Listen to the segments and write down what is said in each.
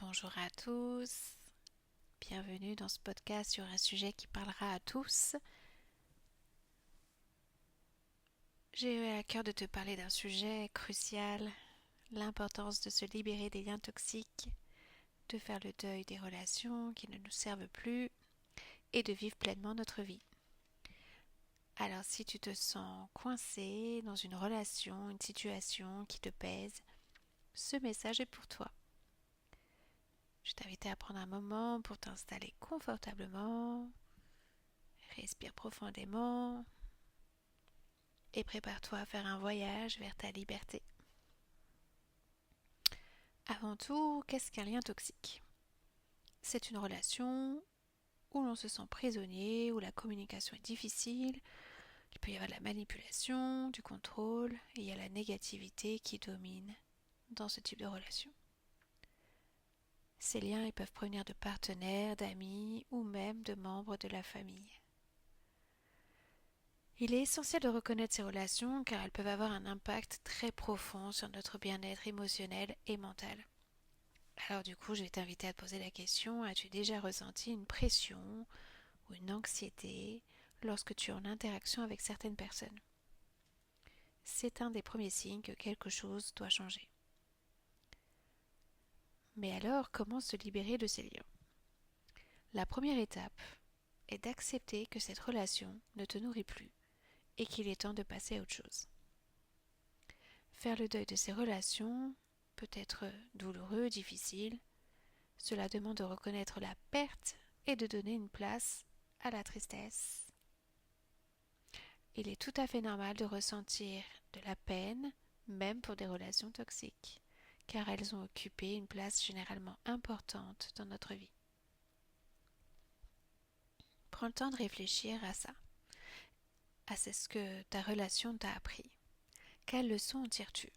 Bonjour à tous, bienvenue dans ce podcast sur un sujet qui parlera à tous. J'ai eu à cœur de te parler d'un sujet crucial, l'importance de se libérer des liens toxiques, de faire le deuil des relations qui ne nous servent plus et de vivre pleinement notre vie. Alors si tu te sens coincé dans une relation, une situation qui te pèse, ce message est pour toi. Je t'invite à prendre un moment pour t'installer confortablement. Respire profondément et prépare-toi à faire un voyage vers ta liberté. Avant tout, qu'est-ce qu'un lien toxique? C'est une relation où l'on se sent prisonnier, où la communication est difficile, il peut y avoir de la manipulation, du contrôle, et il y a la négativité qui domine dans ce type de relation. Ces liens ils peuvent provenir de partenaires, d'amis ou même de membres de la famille. Il est essentiel de reconnaître ces relations car elles peuvent avoir un impact très profond sur notre bien-être émotionnel et mental. Alors du coup, je vais t'inviter à te poser la question, as-tu déjà ressenti une pression ou une anxiété lorsque tu es en interaction avec certaines personnes? C'est un des premiers signes que quelque chose doit changer. Mais alors, comment se libérer de ces liens? La première étape est d'accepter que cette relation ne te nourrit plus et qu'il est temps de passer à autre chose. Faire le deuil de ces relations peut être douloureux, difficile. Cela demande de reconnaître la perte et de donner une place à la tristesse. Il est tout à fait normal de ressentir de la peine, même pour des relations toxiques, car elles ont occupé une place généralement importante dans notre vie. Prends le temps de réfléchir à ça, à ce que ta relation t'a appris. Quelles leçons en tires-tu?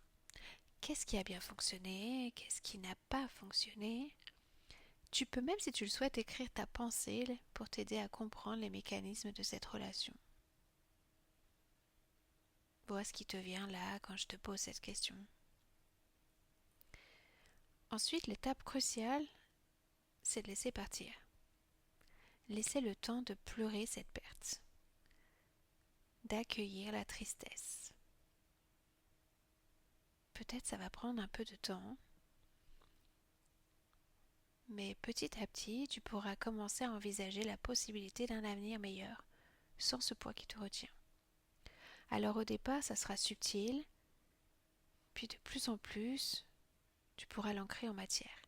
Qu'est-ce qui a bien fonctionné? Qu'est-ce qui n'a pas fonctionné? Tu peux même, si tu le souhaites, écrire ta pensée pour t'aider à comprendre les mécanismes de cette relation. Vois ce qui te vient là quand je te pose cette question. Ensuite, l'étape cruciale, c'est de laisser partir. Laisser le temps de pleurer cette perte, d'accueillir la tristesse. Peut-être ça va prendre un peu de temps, mais petit à petit, tu pourras commencer à envisager la possibilité d'un avenir meilleur, sans ce poids qui te retient. Alors au départ, ça sera subtil, puis de plus en plus, tu pourras l'ancrer en matière.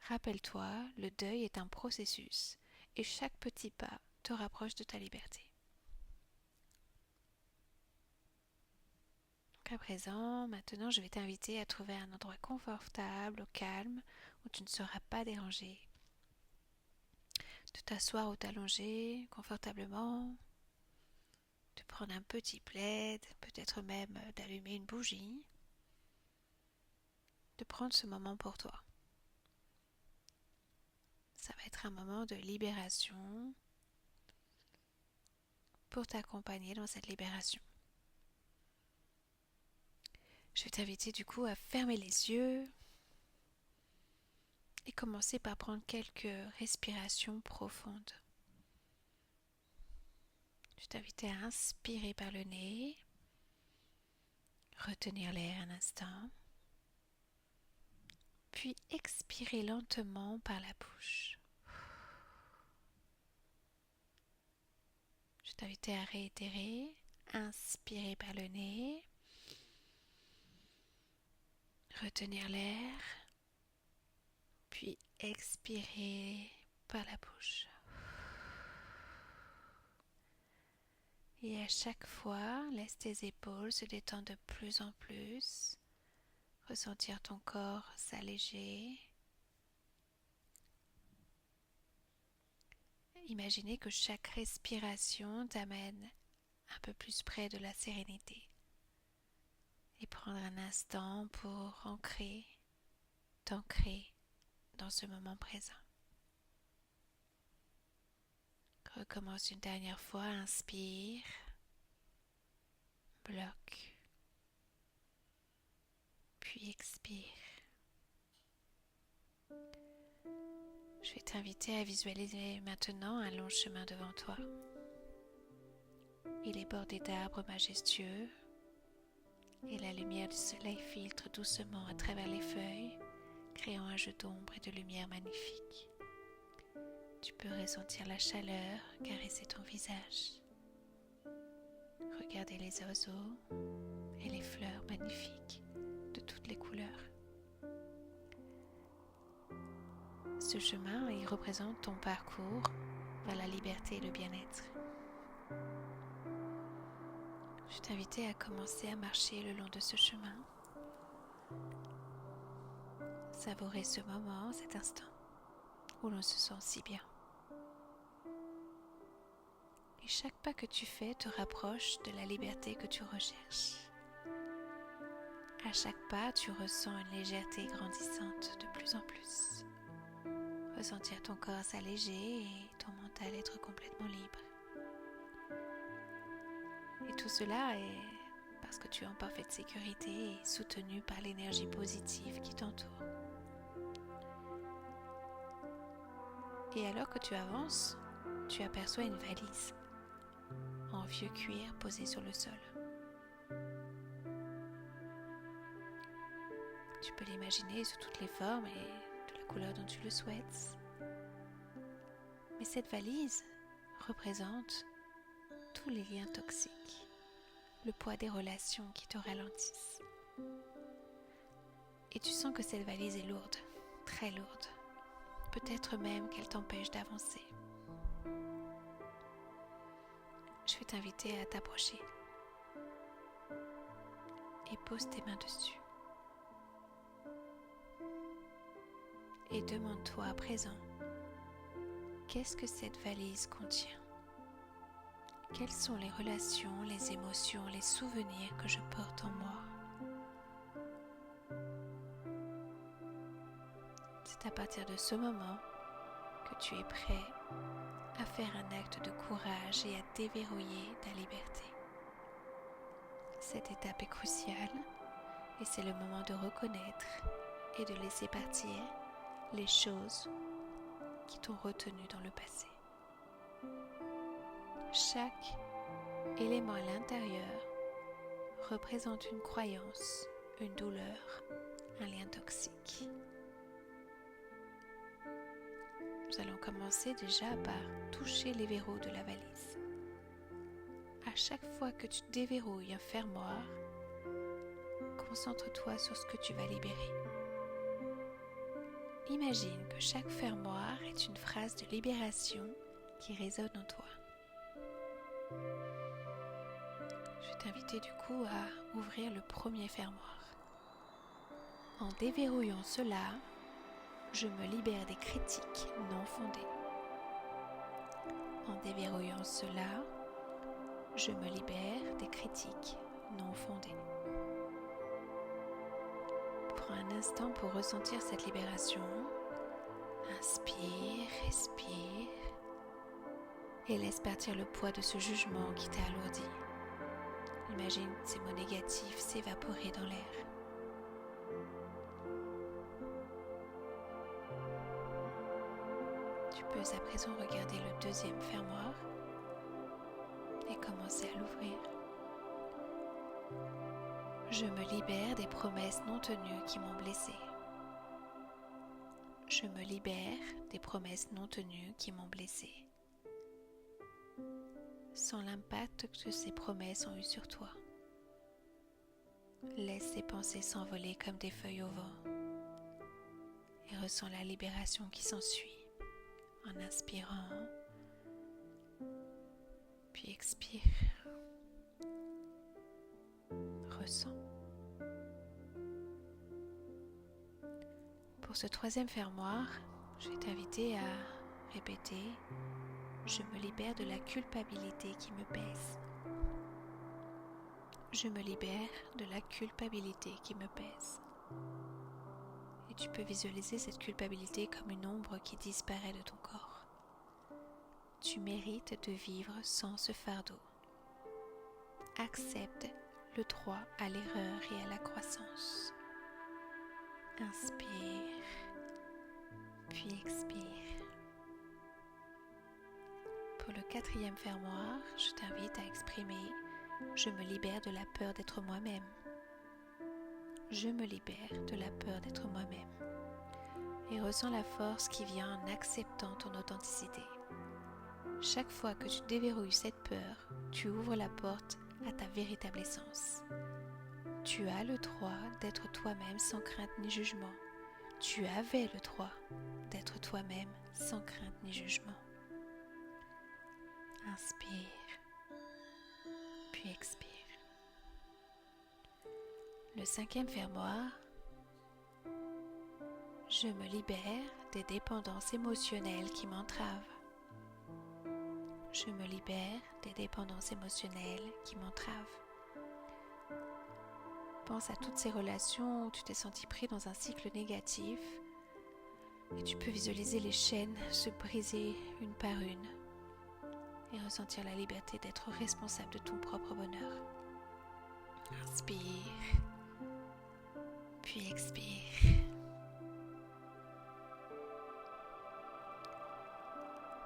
Rappelle-toi, le deuil est un processus, et chaque petit pas te rapproche de ta liberté. Donc à présent, maintenant, je vais t'inviter à trouver un endroit confortable, au calme, où tu ne seras pas dérangé. De t'asseoir ou t'allonger confortablement, de prendre un petit plaid, peut-être même d'allumer une bougie, de prendre ce moment pour toi. Ça va être un moment de libération pour t'accompagner dans cette libération. Je vais t'inviter du coup à fermer les yeux et commencer par prendre quelques respirations profondes. Je vais t'inviter à inspirer par le nez, retenir l'air un instant, puis expirer lentement par la bouche. Je vais t'inviter à réitérer, inspirer par le nez, retenir l'air, puis expirer par la bouche. Et à chaque fois, laisse tes épaules se détendre de plus en plus, ressentir ton corps s'alléger. Imaginez que chaque respiration t'amène un peu plus près de la sérénité. Et prendre un instant pour t'ancrer dans ce moment présent. Recommence une dernière fois, inspire, bloque, puis expire. Je vais t'inviter à visualiser maintenant un long chemin devant toi. Il est bordé d'arbres majestueux et la lumière du soleil filtre doucement à travers les feuilles, créant un jeu d'ombre et de lumière magnifique. Tu peux ressentir la chaleur caresser ton visage. Regarder les oiseaux et les fleurs magnifiques de toutes les couleurs. Ce chemin, il représente ton parcours vers la liberté et le bien-être. Je t'invite à commencer à marcher le long de ce chemin. Savourer ce moment, cet instant, où l'on se sent si bien. Et chaque pas que tu fais te rapproche de la liberté que tu recherches. À chaque pas, tu ressens une légèreté grandissante de plus en plus. Ressentir ton corps s'alléger et ton mental être complètement libre. Et tout cela est parce que tu es en parfaite sécurité et soutenu par l'énergie positive qui t'entoure. Et alors que tu avances, tu aperçois une valise en vieux cuir posée sur le sol. Tu peux l'imaginer sous toutes les formes et de la couleur dont tu le souhaites. Mais cette valise représente tous les liens toxiques, le poids des relations qui te ralentissent. Et tu sens que cette valise est lourde, très lourde. Peut-être même qu'elle t'empêche d'avancer. Je vais t'inviter à t'approcher et pose tes mains dessus. Et demande-toi à présent, qu'est-ce que cette valise contient ? Quelles sont les relations, les émotions, les souvenirs que je porte en moi ? C'est à partir de ce moment que tu es prêt à faire un acte de courage et à déverrouiller ta liberté. Cette étape est cruciale et c'est le moment de reconnaître et de laisser partir les choses qui t'ont retenu dans le passé. Chaque élément à l'intérieur représente une croyance, une douleur, un lien toxique. Nous allons commencer déjà par toucher les verrous de la valise. À chaque fois que tu déverrouilles un fermoir, concentre-toi sur ce que tu vas libérer. Imagine que chaque fermoir est une phrase de libération qui résonne en toi. Je vais t'inviter du coup à ouvrir le premier fermoir. En déverrouillant cela, je me libère des critiques non fondées. En déverrouillant cela, je me libère des critiques non fondées. Prends un instant pour ressentir cette libération. Inspire, respire et laisse partir le poids de ce jugement qui t'a alourdi. Imagine ces mots négatifs s'évaporer dans l'air. Tu peux à présent regarder le deuxième fermoir et commencer à l'ouvrir. Je me libère des promesses non tenues qui m'ont blessé. Je me libère des promesses non tenues qui m'ont blessé. Sans l'impact que ces promesses ont eu sur toi. Laisse ces pensées s'envoler comme des feuilles au vent et ressens la libération qui s'ensuit en inspirant, puis expire. Ressens. Pour ce troisième fermoir, je vais t'inviter à répéter « Je me libère de la culpabilité qui me pèse ». Je me libère de la culpabilité qui me pèse. Et tu peux visualiser cette culpabilité comme une ombre qui disparaît de ton corps. Tu mérites de vivre sans ce fardeau. Accepte le droit à l'erreur et à la croissance. Inspire, puis expire. Pour le 4e fermoir, je t'invite à exprimer « Je me libère de la peur d'être moi-même ». Je me libère de la peur d'être moi-même. Et ressens la force qui vient en acceptant ton authenticité. Chaque fois que tu déverrouilles cette peur, tu ouvres la porte à ta véritable essence. Tu as le droit d'être toi-même sans crainte ni jugement. Tu avais le droit d'être toi-même sans crainte ni jugement. Inspire, puis expire. Le 5e fermoir, je me libère des dépendances émotionnelles qui m'entravent. Je me libère des dépendances émotionnelles qui m'entravent. Pense à toutes ces relations où tu t'es senti pris dans un cycle négatif et tu peux visualiser les chaînes se briser une par une et ressentir la liberté d'être responsable de ton propre bonheur. Inspire, puis expire.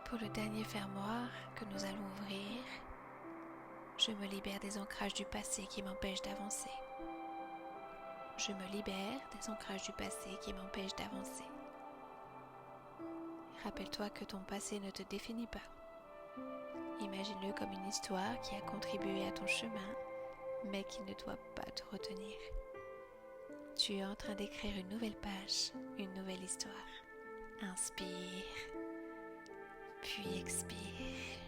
Pour le dernier fermoir que nous allons ouvrir, je me libère des ancrages du passé qui m'empêchent d'avancer. Je me libère des ancrages du passé qui m'empêchent d'avancer. Rappelle-toi que ton passé ne te définit pas. Imagine-le comme une histoire qui a contribué à ton chemin, mais qui ne doit pas te retenir. Tu es en train d'écrire une nouvelle page, une nouvelle histoire. Inspire, puis expire.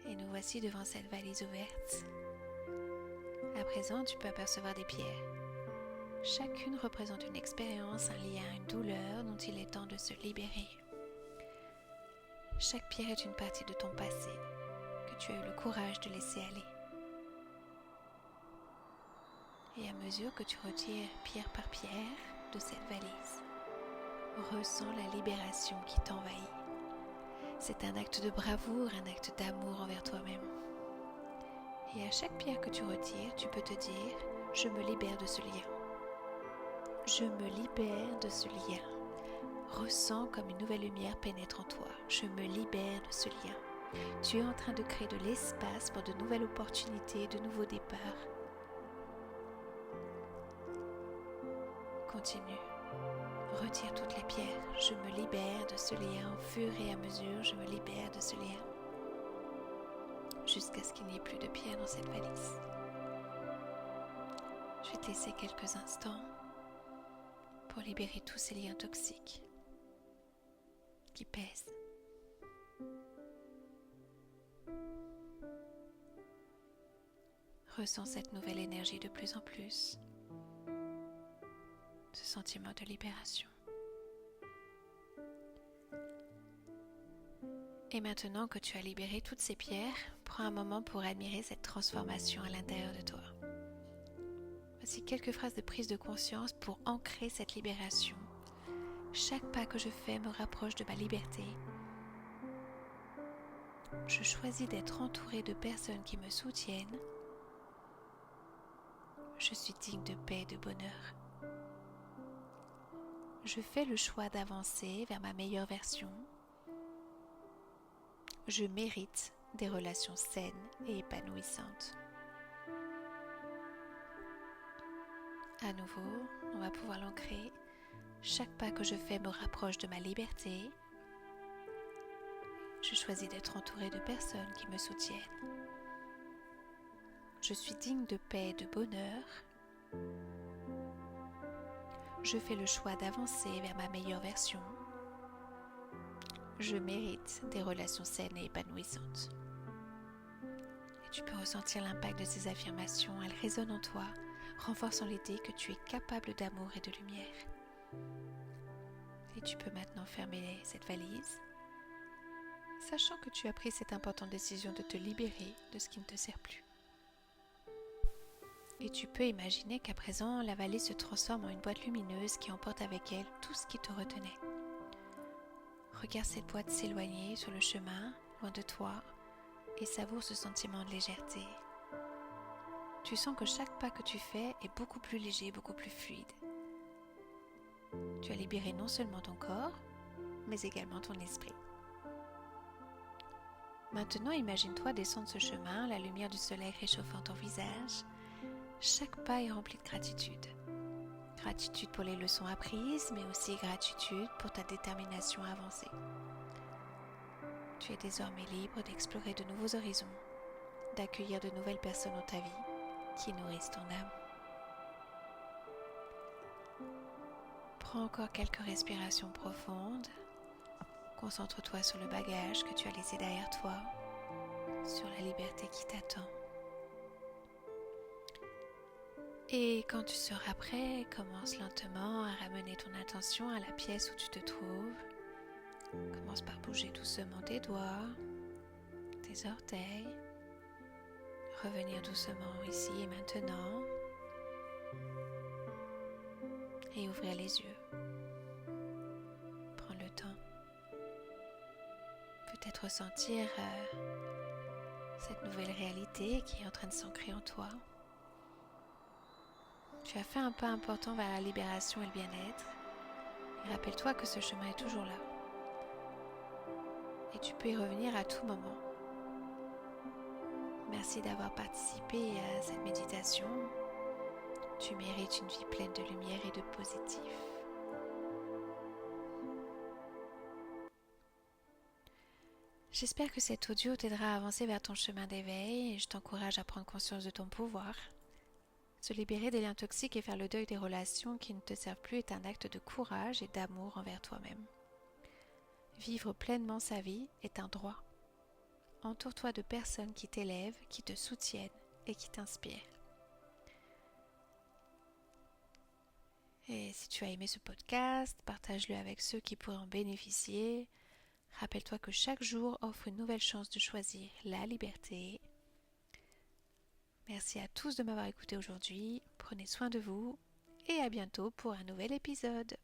Et nous voici devant cette valise ouverte. À présent, tu peux apercevoir des pierres. Chacune représente une expérience, un lien, une douleur dont il est temps de se libérer. Chaque pierre est une partie de ton passé que tu as eu le courage de laisser aller. Et à mesure que tu retires pierre par pierre de cette valise, ressens la libération qui t'envahit. C'est un acte de bravoure, un acte d'amour envers toi-même. Et à chaque pierre que tu retires, tu peux te dire « Je me libère de ce lien ». Je me libère de ce lien. Ressens comme une nouvelle lumière pénètre en toi. Je me libère de ce lien. Tu es en train de créer de l'espace pour de nouvelles opportunités, de nouveaux départs. Continue. Retire toutes les pierres. Je me libère de ce lien. Au fur et à mesure, je me libère de ce lien. Jusqu'à ce qu'il n'y ait plus de pierres dans cette valise. Je vais te laisser quelques instants pour libérer tous ces liens toxiques qui pèsent. Ressens cette nouvelle énergie de plus en plus, ce sentiment de libération. Et maintenant que tu as libéré toutes ces pierres, prends un moment pour admirer cette transformation à l'intérieur de toi. Voici quelques phrases de prise de conscience pour ancrer cette libération. Chaque pas que je fais me rapproche de ma liberté. Je choisis d'être entourée de personnes qui me soutiennent. Je suis digne de paix et de bonheur. Je fais le choix d'avancer vers ma meilleure version. Je mérite des relations saines et épanouissantes. À nouveau, on va pouvoir l'ancrer. Chaque pas que je fais me rapproche de ma liberté. Je choisis d'être entourée de personnes qui me soutiennent. Je suis digne de paix et de bonheur. Je fais le choix d'avancer vers ma meilleure version. Je mérite des relations saines et épanouissantes. Et tu peux ressentir l'impact de ces affirmations. Elles résonnent en toi, renforçant l'idée que tu es capable d'amour et de lumière. Et tu peux maintenant fermer cette valise, sachant que tu as pris cette importante décision de te libérer de ce qui ne te sert plus. Et tu peux imaginer qu'à présent, la valise se transforme en une boîte lumineuse qui emporte avec elle tout ce qui te retenait. Regarde cette boîte s'éloigner sur le chemin, loin de toi, et savoure ce sentiment de légèreté. Tu sens que chaque pas que tu fais est beaucoup plus léger, beaucoup plus fluide. Tu as libéré non seulement ton corps, mais également ton esprit. Maintenant, imagine-toi descendre ce chemin, la lumière du soleil réchauffant ton visage. Chaque pas est rempli de gratitude. Gratitude pour les leçons apprises, mais aussi gratitude pour ta détermination à avancer. Tu es désormais libre d'explorer de nouveaux horizons, d'accueillir de nouvelles personnes dans ta vie qui nourrissent ton âme. Prends encore quelques respirations profondes. Concentre-toi sur le bagage que tu as laissé derrière toi, sur la liberté qui t'attend. Et quand tu seras prêt, commence lentement à ramener ton attention à la pièce où tu te trouves. Commence par bouger doucement tes doigts, tes orteils. Revenir doucement ici et maintenant. Et ouvrir les yeux. Prends le temps. Peut-être ressentir cette nouvelle réalité qui est en train de s'ancrer en toi. Tu as fait un pas important vers la libération et le bien-être. Et rappelle-toi que ce chemin est toujours là. Et tu peux y revenir à tout moment. Merci d'avoir participé à cette méditation. Tu mérites une vie pleine de lumière et de positif. J'espère que cet audio t'aidera à avancer vers ton chemin d'éveil et je t'encourage à prendre conscience de ton pouvoir. Se libérer des liens toxiques et faire le deuil des relations qui ne te servent plus est un acte de courage et d'amour envers toi-même. Vivre pleinement sa vie est un droit. Entoure-toi de personnes qui t'élèvent, qui te soutiennent et qui t'inspirent. Et si tu as aimé ce podcast, partage-le avec ceux qui pourraient en bénéficier. Rappelle-toi que chaque jour offre une nouvelle chance de choisir la liberté. Merci à tous de m'avoir écouté aujourd'hui. Prenez soin de vous et à bientôt pour un nouvel épisode.